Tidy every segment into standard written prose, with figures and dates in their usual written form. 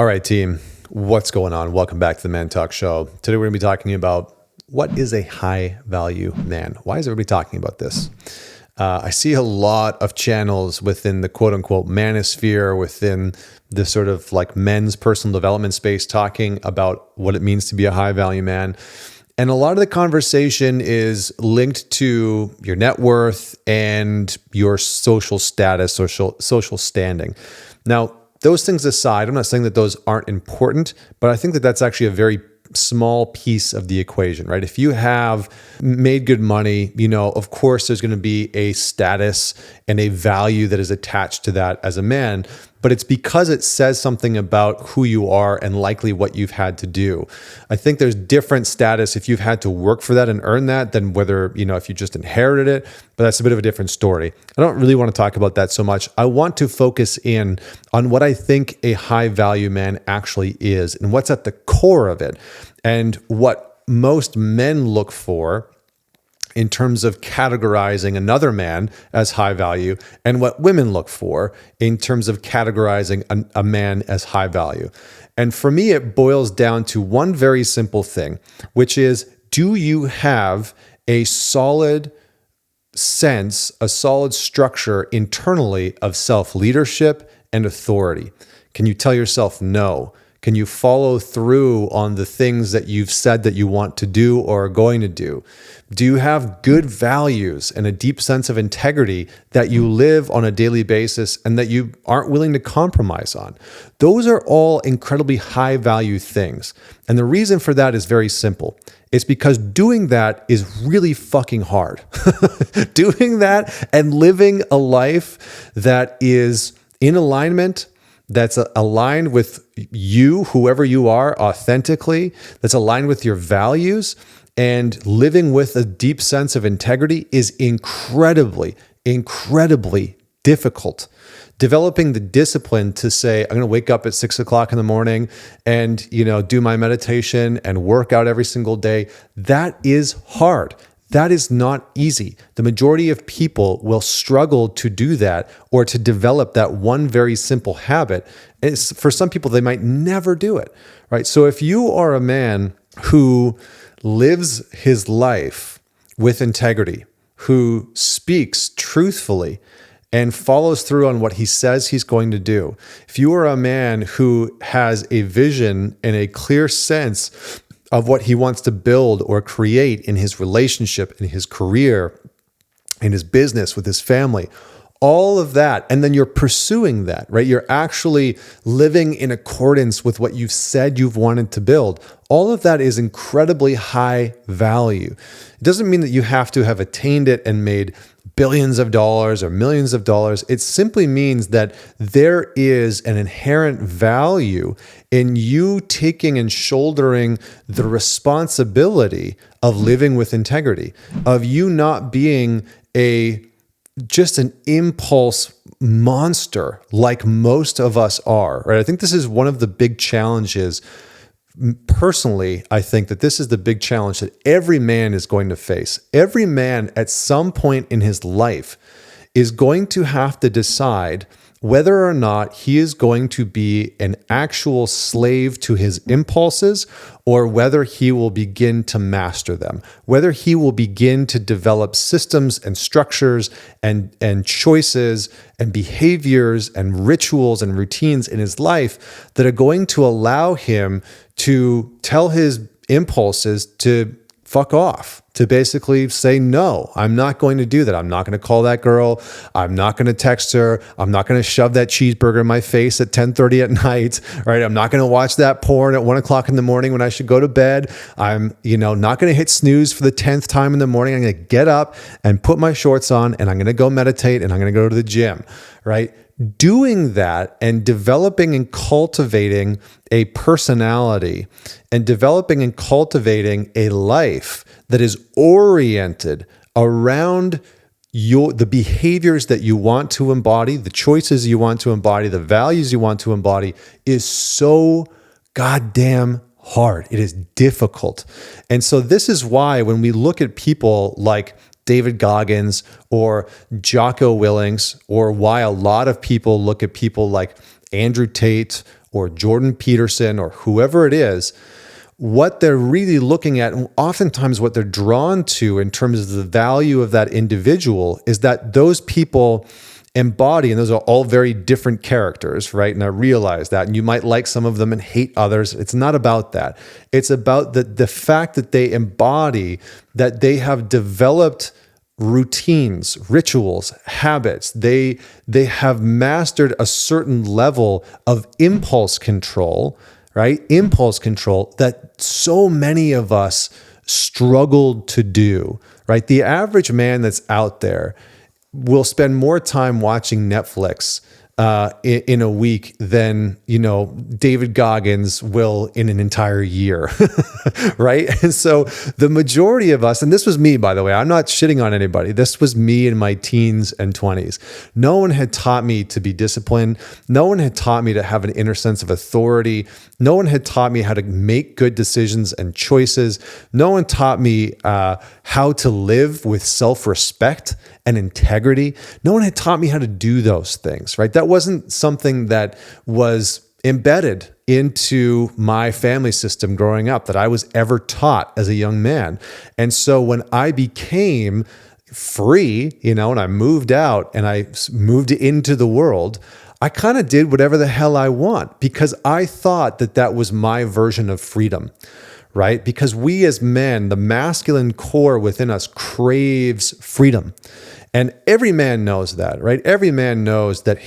All right, team, what's going on? Welcome back to the Man Talk Show. Today we're going to be talking about what is a high value man? Why is everybody talking about this? I see a lot of channels within the quote unquote manosphere, within the sort of like men's personal development space, talking about what it means to be a high value man. And a lot of the conversation is linked to your net worth and your social status, social standing. Now, those things aside, I'm not saying that those aren't important, but I think that that's actually a very small piece of the equation, right? If you have made good money, of course, there's going to be a status and a value that is attached to that as a man, but it's because it says something about who you are and likely what you've had to do. I think there's different status if you've had to work for that and earn that than whether, if you just inherited it, but that's a bit of a different story. I don't really want to talk about that so much. I want to focus in on what I think a high value man actually is and what's at the core of it and what most men look for in terms of categorizing another man as high value and what women look for in terms of categorizing a man as high value. And for me, it boils down to one very simple thing, which is, do you have a solid sense, a solid structure internally of self-leadership and authority? Can you tell yourself no? Can you follow through on the things that you've said that you want to do or are going to do? Do you have good values and a deep sense of integrity that you live on a daily basis and that you aren't willing to compromise on? Those are all incredibly high value things. And the reason for that is very simple. It's because doing that is really fucking hard. Doing that and living a life that is in alignment, that's aligned with you, whoever you are, authentically, that's aligned with your values, and living with a deep sense of integrity is incredibly, incredibly difficult. Developing the discipline to say, I'm going to wake up at 6 o'clock in the morning and, do my meditation and work out every single day, that is hard. That is not easy. The majority of people will struggle to do that or to develop that one very simple habit. For some people, they might never do it, right? So if you are a man who lives his life with integrity, who speaks truthfully and follows through on what he says he's going to do, if you are a man who has a vision and a clear sense of what he wants to build or create in his relationship, in his career, in his business, with his family, all of that, and then you're pursuing that, right? You're actually living in accordance with what you've said you've wanted to build. All of that is incredibly high value. It doesn't mean that you have to have attained it and made billions of dollars or millions of dollars. It simply means that there is an inherent value in you taking and shouldering the responsibility of living with integrity, of you not being just an impulse monster like most of us are, right? I think this is one of the big challenges. Personally, I think that this is the big challenge that every man is going to face. Every man at some point in his life is going to have to decide whether or not he is going to be an actual slave to his impulses or whether he will begin to master them, whether he will begin to develop systems and structures and choices and behaviors and rituals and routines in his life that are going to allow him to tell his impulses to fuck off, to basically say, no, I'm not going to do that. I'm not going to call that girl. I'm not going to text her. I'm not going to shove that cheeseburger in my face at 10:30 at night, right? I'm not going to watch that porn at 1 o'clock in the morning when I should go to bed. I'm, not going to hit snooze for the 10th time in the morning. I'm going to get up and put my shorts on and I'm going to go meditate and I'm going to go to the gym, right? Doing that and developing and cultivating a personality and developing and cultivating a life that is oriented around the behaviors that you want to embody, the choices you want to embody, the values you want to embody is so goddamn hard. It is difficult. And so this is why when we look at people like David Goggins or Jocko Willings, or why a lot of people look at people like Andrew Tate or Jordan Peterson or whoever it is, what they're really looking at, and oftentimes what they're drawn to in terms of the value of that individual, is that those people embody, and those are all very different characters, right? And I realize that, and you might like some of them and hate others. It's not about that. It's about the fact that they embody, that they have developed routines, rituals, habits. They have mastered a certain level of impulse control, right? Impulse control that so many of us struggled to do, right? The average man that's out there will spend more time watching Netflix in a week than, David Goggins will in an entire year, right? And so the majority of us, and this was me, by the way, I'm not shitting on anybody. This was me in my teens and 20s. No one had taught me to be disciplined. No one had taught me to have an inner sense of authority. No one had taught me how to make good decisions and choices. No one taught me how to live with self-respect and integrity. No one had taught me how to do those things, right? That wasn't something that was embedded into my family system growing up, that I was ever taught as a young man. And so when I became free, and I moved out and I moved into the world, I kind of did whatever the hell I want, because I thought that that was my version of freedom, right? Because we as men, the masculine core within us craves freedom. And every man knows that, right? Every man knows that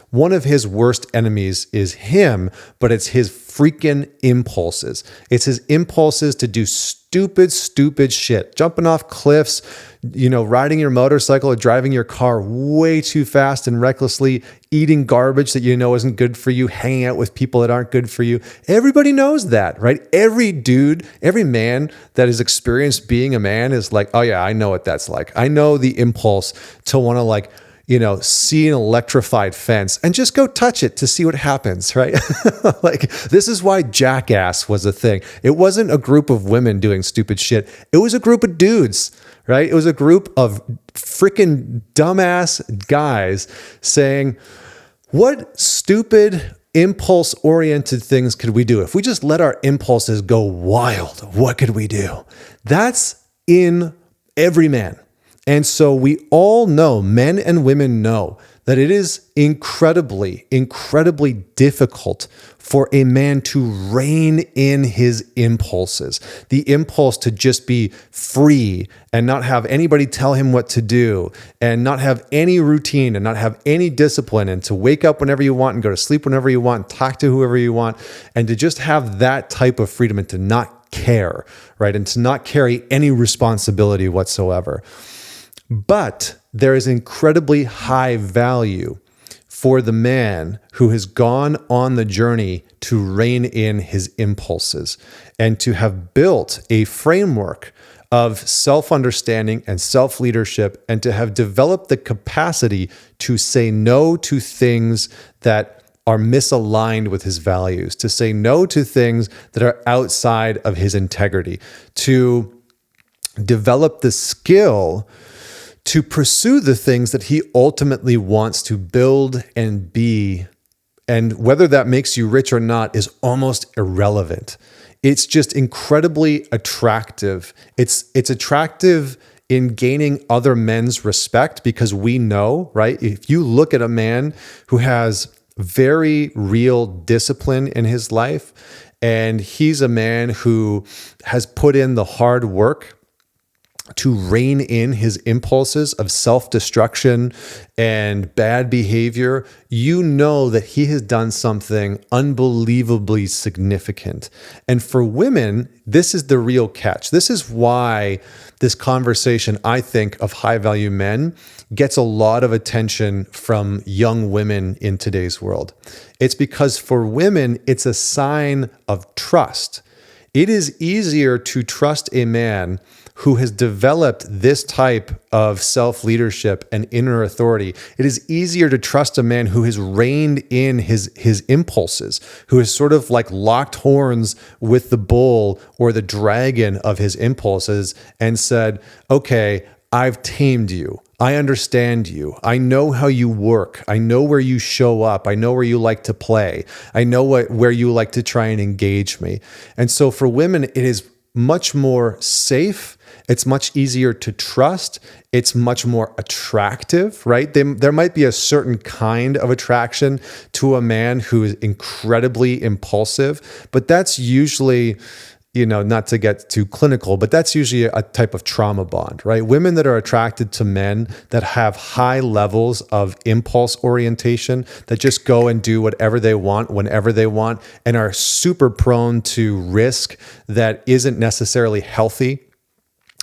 one of his worst enemies is him, but it's his freaking impulses. It's his impulses to do stupid shit. Jumping off cliffs, riding your motorcycle or driving your car way too fast and recklessly, eating garbage that isn't good for you, hanging out with people that aren't good for you. Everybody knows that, right? Every dude, every man that has experienced being a man is like, oh yeah, I know what that's like. I know the impulse to want to see an electrified fence and just go touch it to see what happens, right? This is why Jackass was a thing. It wasn't a group of women doing stupid shit. It was a group of dudes, right? It was a group of freaking dumbass guys saying, what stupid impulse-oriented things could we do? If we just let our impulses go wild, what could we do? That's in every man. And so we all know, men and women know, that it is incredibly difficult for a man to rein in his impulses. The impulse to just be free and not have anybody tell him what to do, and not have any routine and not have any discipline, and to wake up whenever you want and go to sleep whenever you want, talk to whoever you want, and to just have that type of freedom and to not care, right? And to not carry any responsibility whatsoever. But there is incredibly high value for the man who has gone on the journey to rein in his impulses and to have built a framework of self-understanding and self-leadership, and to have developed the capacity to say no to things that are misaligned with his values, to say no to things that are outside of his integrity, to develop the skill to pursue the things that he ultimately wants to build and be. And whether that makes you rich or not is almost irrelevant. It's just incredibly attractive. It's attractive in gaining other men's respect, because we know, right? If you look at a man who has very real discipline in his life, and he's a man who has put in the hard work to rein in his impulses of self-destruction and bad behavior, you know that he has done something unbelievably significant. And for women, this is the real catch. This is why this conversation, I think, of high-value men gets a lot of attention from young women in today's world. It's because for women, it's a sign of trust. It is easier to trust a man who has developed this type of self-leadership and inner authority. It is easier to trust a man who has reined in his impulses, who has sort of like locked horns with the bull or the dragon of his impulses and said, okay, I've tamed you. I understand you. I know how you work. I know where you show up. I know where you like to play. I know where you like to try and engage me. And so for women, it is much more safe. It's much easier to trust. It's much more attractive, right? There might be a certain kind of attraction to a man who is incredibly impulsive, but that's usually, not to get too clinical, but that's usually a type of trauma bond, right? Women that are attracted to men that have high levels of impulse orientation, that just go and do whatever they want, whenever they want, and are super prone to risk that isn't necessarily healthy.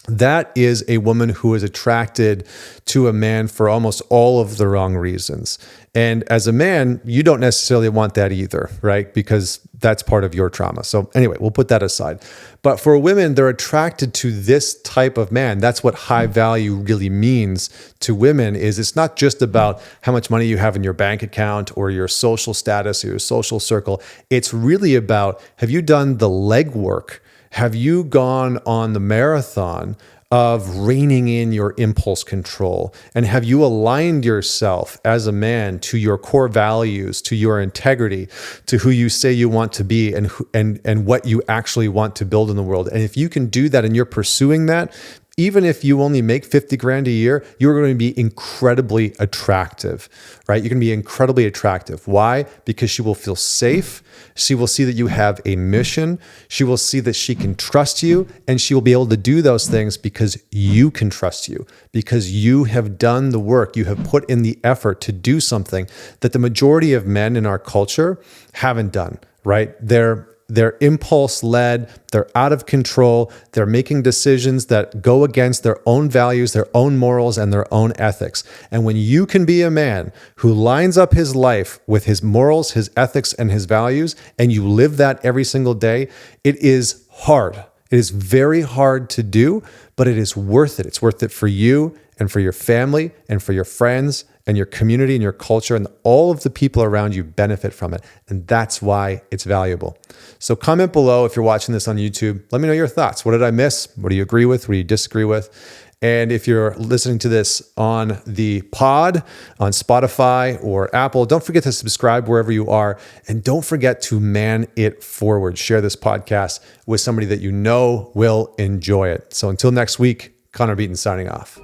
That is a woman who is attracted to a man for almost all of the wrong reasons. And as a man, you don't necessarily want that either, right? Because that's part of your trauma. So anyway, we'll put that aside. But for women, they're attracted to this type of man. That's what high value really means to women. Is it's not just about how much money you have in your bank account or your social status or your social circle. It's really about, have you done the legwork? Have you gone on the marathon of reining in your impulse control? And have you aligned yourself as a man to your core values, to your integrity, to who you say you want to be and what you actually want to build in the world? And if you can do that and you're pursuing that, even if you only make 50 grand a year, you're going to be incredibly attractive, right? You're going to be incredibly attractive. Why? Because she will feel safe. She will see that you have a mission. She will see that she can trust you, and she will be able to do those things because you can trust you, because you have done the work. You have put in the effort to do something that the majority of men in our culture haven't done, right? They're impulse led, they're out of control, they're making decisions that go against their own values, their own morals, and their own ethics. And when you can be a man who lines up his life with his morals, his ethics, and his values, and you live that every single day, it is hard. It is very hard to do, but it is worth it. It's worth it for you and for your family and for your friends and your community and your culture, and all of the people around you benefit from it. And that's why it's valuable. So comment below if you're watching this on YouTube. Let me know your thoughts. What did I miss? What do you agree with? What do you disagree with? And if you're listening to this on the pod, on Spotify or Apple, don't forget to subscribe wherever you are. And don't forget to man it forward. Share this podcast with somebody that you know will enjoy it. So until next week, Connor Beaton signing off.